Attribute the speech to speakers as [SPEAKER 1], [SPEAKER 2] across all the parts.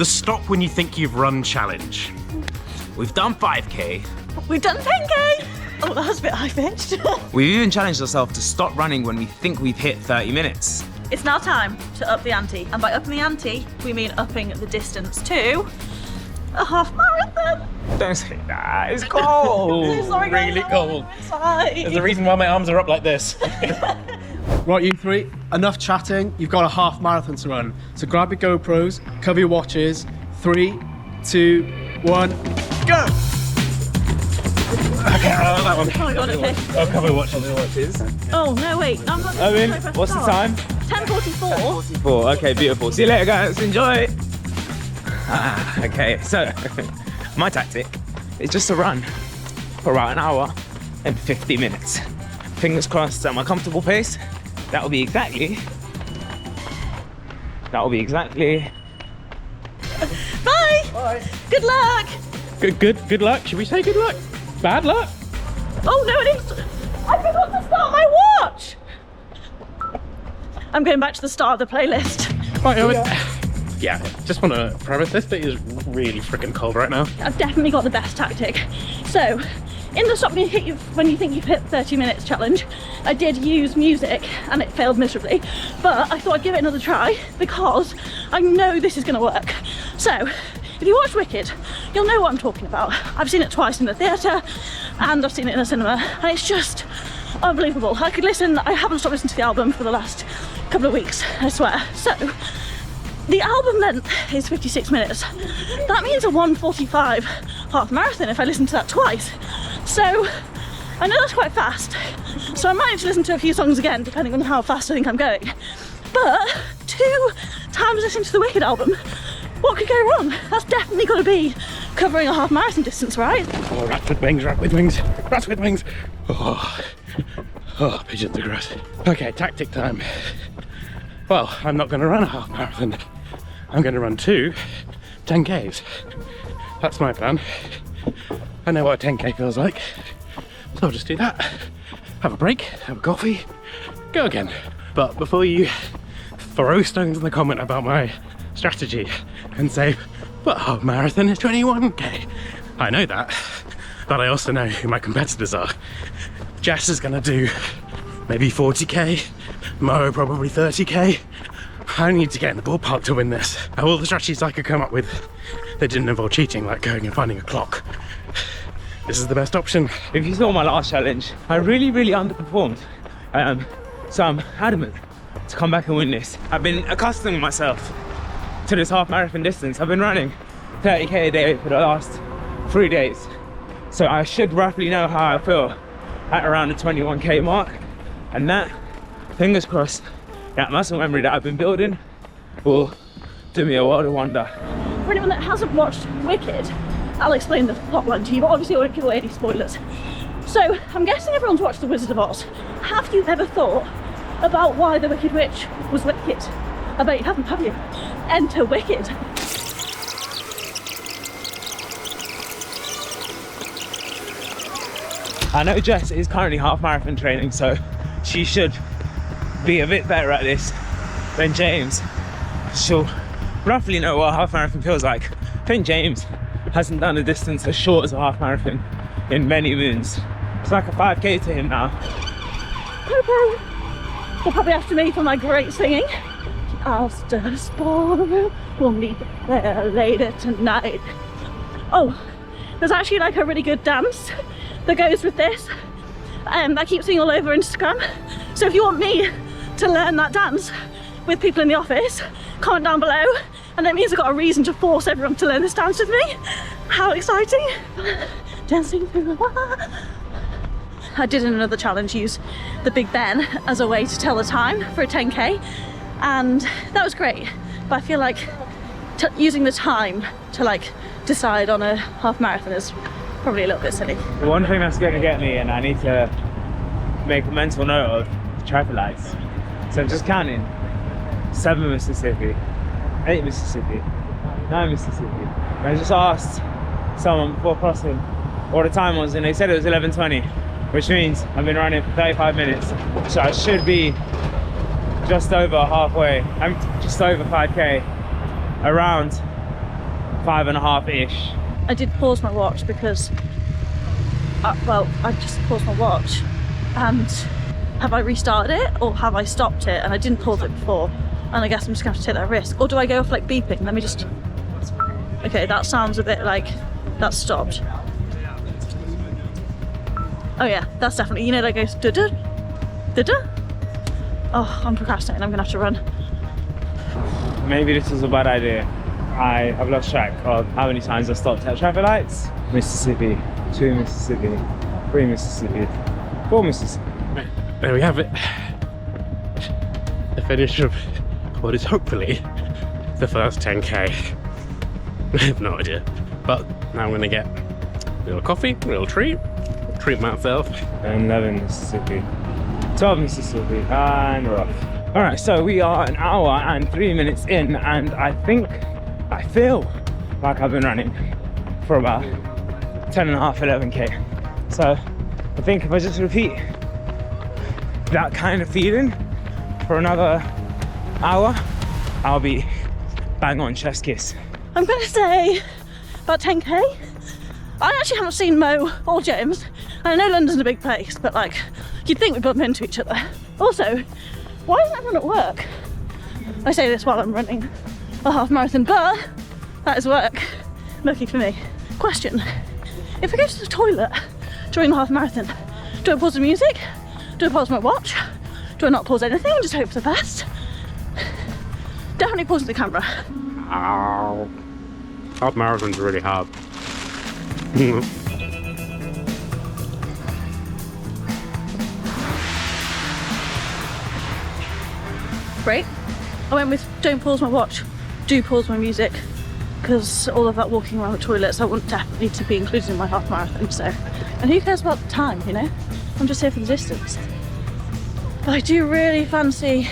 [SPEAKER 1] the stop when you think you've run challenge.
[SPEAKER 2] We've done 5K.
[SPEAKER 3] We've done 10K. Oh, that was a bit high-pitched.
[SPEAKER 2] We've even challenged ourselves to stop running when we think we've hit 30 minutes.
[SPEAKER 3] It's now time to up the ante. And by upping the ante, we mean upping the distance to a half marathon.
[SPEAKER 2] Don't say that, it's cold.
[SPEAKER 3] Sorry, guys,
[SPEAKER 1] Really cold.
[SPEAKER 3] it's fine.
[SPEAKER 1] There's a reason why my arms are up like this.
[SPEAKER 4] Right, you three, enough chatting. You've got a half marathon to run. So grab your GoPros, cover your watches. 3, 2, 1, go!
[SPEAKER 1] Okay, that one.
[SPEAKER 3] Oh my god, okay.
[SPEAKER 1] I'll cover watches.
[SPEAKER 3] Oh, no, wait. I'm not
[SPEAKER 2] Owen, what's the time?
[SPEAKER 3] 10:44.
[SPEAKER 2] 44. Okay, beautiful. See you later, guys. Enjoy. Okay, so my tactic is just to run for about an hour and 50 minutes. Fingers crossed at my comfortable pace. That will be exactly.
[SPEAKER 3] Bye.
[SPEAKER 4] Bye.
[SPEAKER 3] Good luck.
[SPEAKER 1] Good luck. Should we say good luck? Bad luck?
[SPEAKER 3] Oh, no, it is. I forgot to start my watch. I'm going back to the start of the playlist.
[SPEAKER 1] Right, Owen. Yeah, just want to premise this bit is really freaking cold right now.
[SPEAKER 3] I've definitely got the best tactic. So, in the stop when you think you've hit 30 minutes challenge, I did use music and it failed miserably, but I thought I'd give it another try because I know this is going to work. So, if you watch Wicked, you'll know what I'm talking about. I've seen it twice in the theatre and I've seen it in a cinema, and it's just unbelievable. I haven't stopped listening to the album for the last couple of weeks, I swear. So, the album length is 56 minutes. That means a 1:45 half marathon if I listen to that twice. So I know that's quite fast. So I might have to listen to a few songs again depending on how fast I think I'm going. But 2 times listening to the Wicked album, what could go wrong? That's definitely got to be covering a half marathon distance, right?
[SPEAKER 1] Oh, rats with wings, rats with wings, rats with wings. Oh, pigeons are gross. Okay, tactic time. Well, I'm not going to run a half marathon. I'm going to run 2 10Ks. That's my plan. I know what a 10K feels like. So I'll just do that. Have a break, have a coffee, go again. But before you throw stones in the comment about my strategy and say, but half marathon is 21K. I know that, but I also know who my competitors are. Jess is going to do maybe 40K, Mo probably 30K. I need to get in the ballpark to win this. All the strategies I could come up with, they didn't involve cheating, like going and finding a clock. This is the best option.
[SPEAKER 2] If you saw my last challenge, I really underperformed. So I'm adamant to come back and win this. I've been accustoming myself to this half marathon distance. I've been running 30K a day for the last 3 days. So I should roughly know how I feel at around the 21K mark. And that, fingers crossed, that muscle memory that I've been building will do me a world of wonder.
[SPEAKER 3] For anyone that hasn't watched Wicked, I'll explain the plotline to you, but obviously I won't give away any spoilers. So, I'm guessing everyone's watched The Wizard of Oz. Have you ever thought about why the Wicked Witch was wicked? I bet you haven't, have you? Enter Wicked.
[SPEAKER 2] I know Jess is currently half marathon training, so she should be a bit better at this than James. She'll roughly know what a half marathon feels like. I think James hasn't done a distance as short as a half marathon in many moons. It's like a 5K to him now.
[SPEAKER 3] You're probably after me for my great singing. After the storm, we'll meet there later tonight. Oh, there's actually like a really good dance that goes with this. I keep seeing all over Instagram. So if you want me to learn that dance with people in the office, comment down below. And that means I've got a reason to force everyone to learn this dance with me. How exciting. Dancing through the water. I did in another challenge use the Big Ben as a way to tell the time for a 10K. And that was great. But I feel like using the time to like decide on a half marathon is probably a little bit silly.
[SPEAKER 2] The one thing that's going to get me, and I need to make a mental note of, the traffic lights. So I'm just counting. 7 Mississippi, 8 Mississippi, 9 Mississippi. And I just asked someone before crossing what the time was, and they said it was 11:20, which means I've been running for 35 minutes. So I should be just over halfway. I'm just over 5K, around 5.5-ish.
[SPEAKER 3] I did pause my watch because, I just paused my watch, and have I restarted it or have I stopped it? And I didn't pause it before, and I guess I'm just gonna have to take that risk. Or do I go off like beeping? Let me just. Okay, that sounds a bit like that's stopped. Oh yeah, that's definitely, you know, that goes da-da, da-da. Oh, I'm procrastinating, I'm gonna have to run.
[SPEAKER 2] Maybe this is a bad idea. I have lost track of how many times I stopped at traffic lights. Mississippi, 2 Mississippi, 3 Mississippi, 4 Mississippi.
[SPEAKER 1] There we have it. The finish of what is hopefully the first 10k. I have no idea. But now I'm gonna get a little coffee, a little treat myself.
[SPEAKER 2] 11 Mississippi, 12 Mississippi, and we're off. All right, so we are an hour and 3 minutes in, and I feel like I've been running for about 10.5, 11k. So I think if I just repeat that kind of feeling for another hour, I'll be bang on chef's kiss.
[SPEAKER 3] I'm gonna say about 10k. I actually haven't seen Mo or James. I know London's a big place, but like, you'd think we'd bump into each other. Also, why isn't everyone at work? I say this while I'm running a half marathon, but that is work. Lucky for me. Question, if I go to the toilet during the half marathon, do I pause the music? Do I pause my watch? Do I not pause anything and just hope for the best? Definitely pause the camera.
[SPEAKER 1] Ow. Half marathon's really hard.
[SPEAKER 3] Great. I went with don't pause my watch, do pause my music, because all of that walking around the toilets I want definitely to be included in my half marathon, so. And who cares about the time, you know? I'm just here for the distance. But I do really fancy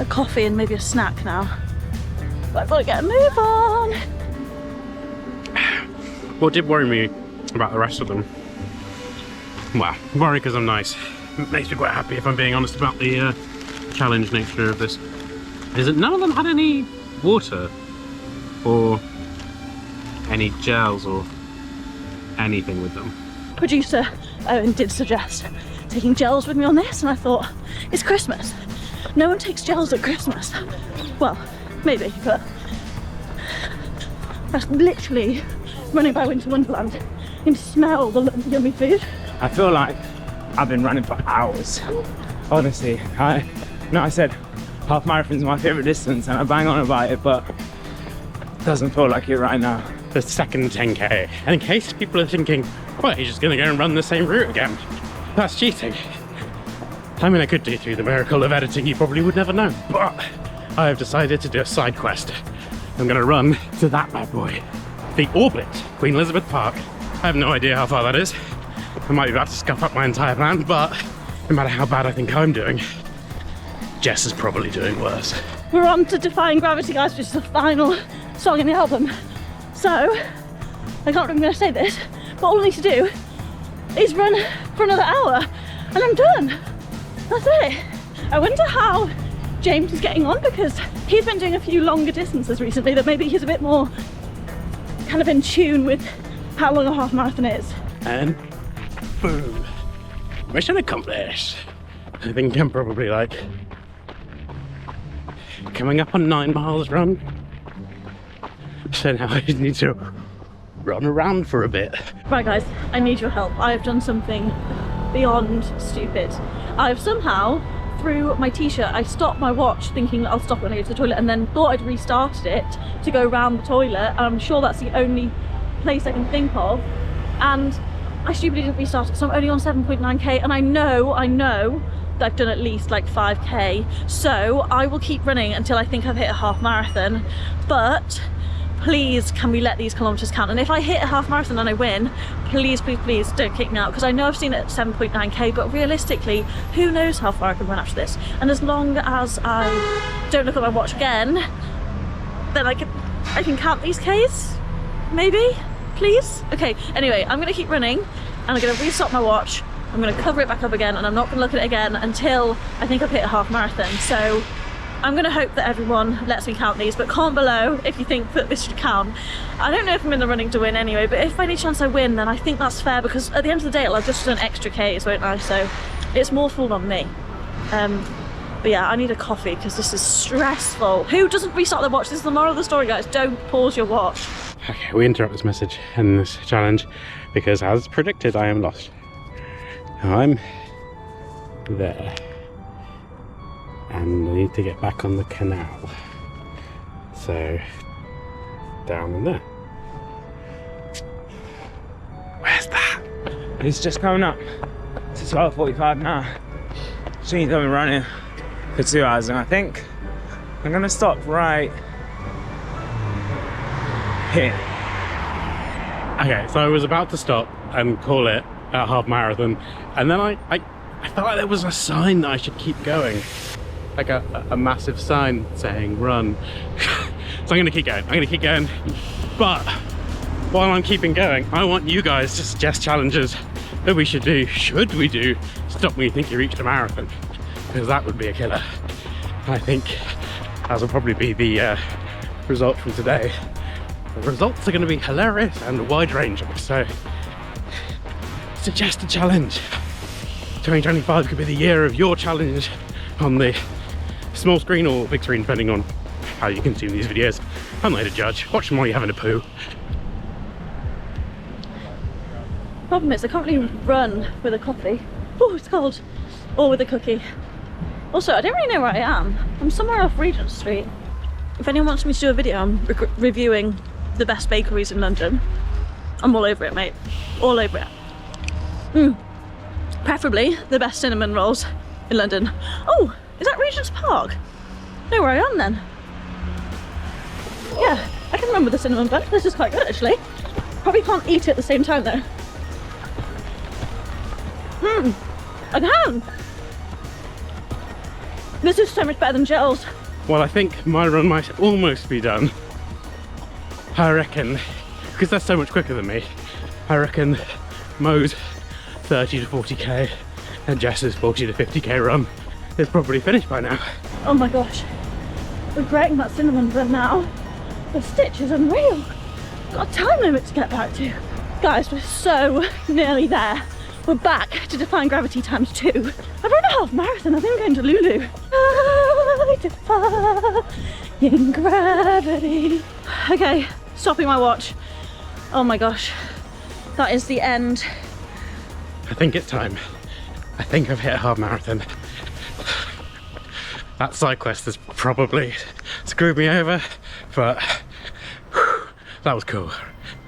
[SPEAKER 3] a coffee and maybe a snack now. But I've got to get a move on.
[SPEAKER 1] What did worry me about the rest of them? Well, worry because I'm nice. It makes me quite happy if I'm being honest about the challenge nature of this. Is that none of them had any water or any gels or anything with them.
[SPEAKER 3] Producer Owen did suggest taking gels with me on this, and I thought, it's Christmas. No one takes gels at Christmas. Well, maybe, but that's literally running by Winter Wonderland. You can smell the yummy food.
[SPEAKER 2] I feel like I've been running for hours. Honestly, I said half marathon's my favourite distance and I bang on about it, but it doesn't feel like it right now.
[SPEAKER 1] The second 10k. And in case people are thinking, well, he's just gonna go and run the same route again. That's cheating. I mean, I could do through the miracle of editing, you probably would never know, but I have decided to do a side quest. I'm gonna run to that bad boy. The Orbit, Queen Elizabeth Park. I have no idea how far that is. I might be about to scuff up my entire plan, but no matter how bad I think I'm doing, Jess is probably doing worse.
[SPEAKER 3] We're on to Defying Gravity, guys, which is the final song in the album. So, I can't believe I'm going to say this, but all I need to do is run for another hour, and I'm done. That's it. I wonder how James is getting on, because he's been doing a few longer distances recently that maybe he's a bit more kind of in tune with how long a half marathon is.
[SPEAKER 1] And boom, mission accomplished. I think I'm probably like coming up on 9 miles run. So now I just need to run around for a bit.
[SPEAKER 3] Right guys, I need your help. I have done something beyond stupid. I've somehow, through my t-shirt, I stopped my watch thinking I'll stop when I go to the toilet, and then thought I'd restarted it to go around the toilet, and I'm sure that's the only place I can think of, and I stupidly didn't restart it, so I'm only on 7.9k, and I know that I've done at least like 5k, so I will keep running until I think I've hit a half marathon. But please, can we let these kilometers count? And if I hit a half marathon and I win, please, please, please don't kick me out, because I know I've seen it at 7.9k, but realistically, who knows how far I can run after this? And as long as I don't look at my watch again, then I can count these Ks, maybe, please? Okay, anyway, I'm gonna keep running, and I'm gonna restart my watch, I'm gonna cover it back up again, and I'm not gonna look at it again until I think I've hit a half marathon. So I'm going to hope that everyone lets me count these, but comment below if you think that this should count. I don't know if I'm in the running to win anyway, but if by any chance I win, then I think that's fair, because at the end of the day, I'll just do an extra Ks, won't I? So it's more fun on me. But yeah, I need a coffee because this is stressful. Who doesn't restart their watch? This is the moral of the story, guys. Don't pause your watch.
[SPEAKER 1] Okay, we interrupt this message and this challenge because, as predicted, I am lost. I'm there. And I need to get back on the canal. So, down in there. Where's that?
[SPEAKER 2] It's just coming up. It's 12:45 now. She ain't been running for 2 hours, and I think I'm gonna stop right here.
[SPEAKER 1] Okay, so I was about to stop and call it a half marathon, and then I felt like there was a sign that I should keep going. Like a massive sign saying run. So I'm gonna keep going, but while I'm keeping going, I want you guys to suggest challenges that we should do. Should we do Stop When You Think You Reached a Marathon? Because that would be a killer. I think that will probably be the result from today. The results are going to be hilarious and wide-ranging, so suggest a challenge. 2025 could be the year of your challenge on the small screen or big screen, depending on how you consume these videos. I'm not here to judge. Watch them while you're having a poo.
[SPEAKER 3] Problem is, I can't really run with a coffee. Oh, it's cold. Or with a cookie. Also, I don't really know where I am. I'm somewhere off Regent Street. If anyone wants me to do a video on reviewing the best bakeries in London, I'm all over it, mate. All over it. Preferably the best cinnamon rolls in London. Oh, is that Regent's Park? Know where I am then. Yeah, I can remember the cinnamon bun. This is quite good, actually. Probably can't eat it at the same time though. I can! This is so much better than gels.
[SPEAKER 1] Well, I think my run might almost be done. I reckon, because that's so much quicker than me, I reckon Mo's 30 to 40k and Jess's 40 to 50k run is probably finished by now.
[SPEAKER 3] Oh my gosh. Regretting that cinnamon bun now. The stitch is unreal. Got a time limit to get back to. Guys, we're so nearly there. We're back to Defying Gravity times 2. I've run a half marathon. I think I'm going to Lulu. I defying gravity. Okay, stopping my watch. Oh my gosh. That is the end.
[SPEAKER 1] I think it's time. I think I've hit a half marathon. That side quest has probably screwed me over, but that was cool.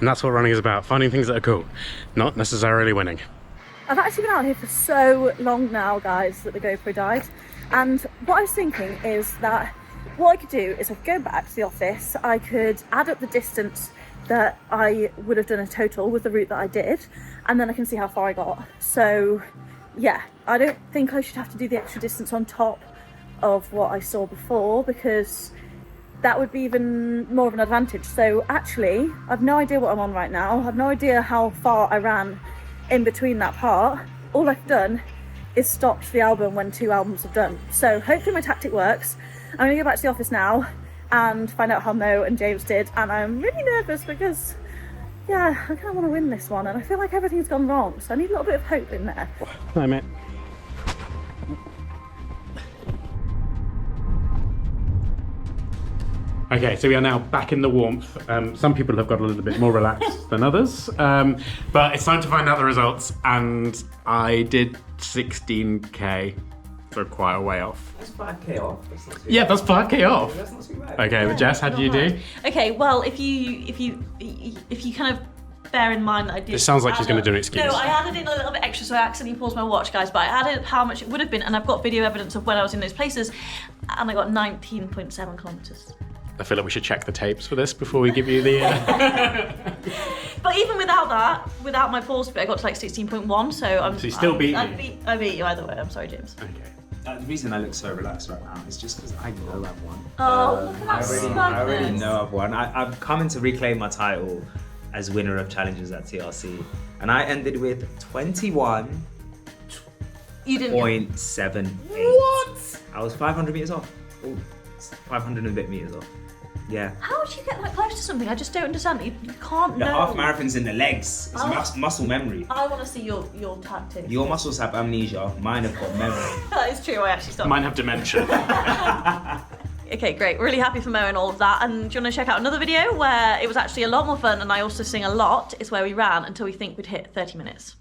[SPEAKER 1] And that's what running is about, finding things that are cool, not necessarily winning.
[SPEAKER 3] I've actually been out here for so long now, guys, that the GoPro died. And what I was thinking is that what I could do is I could go back to the office, I could add up the distance that I would have done a total with the route that I did, and then I can see how far I got. So yeah, I don't think I should have to do the extra distance on top of what I saw before, because that would be even more of an advantage. So actually, I've no idea what I'm on right now. I've no idea how far I ran in between that part. All I've done is stopped the album when 2 albums are done. So hopefully my tactic works. I'm gonna go back to the office now and find out how Mo and James did. And I'm really nervous because, yeah, I kind of want to win this one. And I feel like everything's gone wrong. So I need a little bit of hope in there.
[SPEAKER 1] Hi, mate. Okay, so we are now back in the warmth. Some people have got a little bit more relaxed than others, but it's time to find out the results. And I did 16k, so quite a way off.
[SPEAKER 2] That's 5k off.
[SPEAKER 1] Yeah, that's 5k off.
[SPEAKER 2] That's not too bad.
[SPEAKER 1] Okay, but Jess, how did you do?
[SPEAKER 3] Okay, well, if you kind of bear in mind that I did.
[SPEAKER 1] It sounds like she's going to do an excuse.
[SPEAKER 3] No, I added in a little bit extra, so I accidentally paused my watch, guys. But I added how much it would have been, and I've got video evidence of when I was in those places, and I got 19.7 kilometers.
[SPEAKER 1] I feel like we should check the tapes for this before we give you the...
[SPEAKER 3] But even without that, without my pause bit, I got to like 16.1, so I'm...
[SPEAKER 1] So you still beat me?
[SPEAKER 3] I beat you either way, I'm sorry, James.
[SPEAKER 1] Okay.
[SPEAKER 2] The reason I look so relaxed right now is just because I know I've won.
[SPEAKER 3] Oh, look at that
[SPEAKER 2] I already
[SPEAKER 3] smugness.
[SPEAKER 2] know I've won. I've come in to reclaim my title as winner of challenges at TRC, and I ended with 21.78.
[SPEAKER 3] You didn't get...
[SPEAKER 2] What? I was 500 meters off. Ooh. 500 and a bit meters off. Yeah.
[SPEAKER 3] How would you get that close to something? I just don't understand. You can't
[SPEAKER 2] The
[SPEAKER 3] know.
[SPEAKER 2] half marathon's in the legs. It's muscle memory.
[SPEAKER 3] I want to see your tactics.
[SPEAKER 2] Your muscles have amnesia. Mine have got memory.
[SPEAKER 3] That is true. I actually stopped.
[SPEAKER 1] Mine have dementia.
[SPEAKER 3] Okay, great. Really happy for Mo and all of that. And do you want to check out another video where it was actually a lot more fun and I also sing a lot? It's where we ran until we think we'd hit 30 minutes.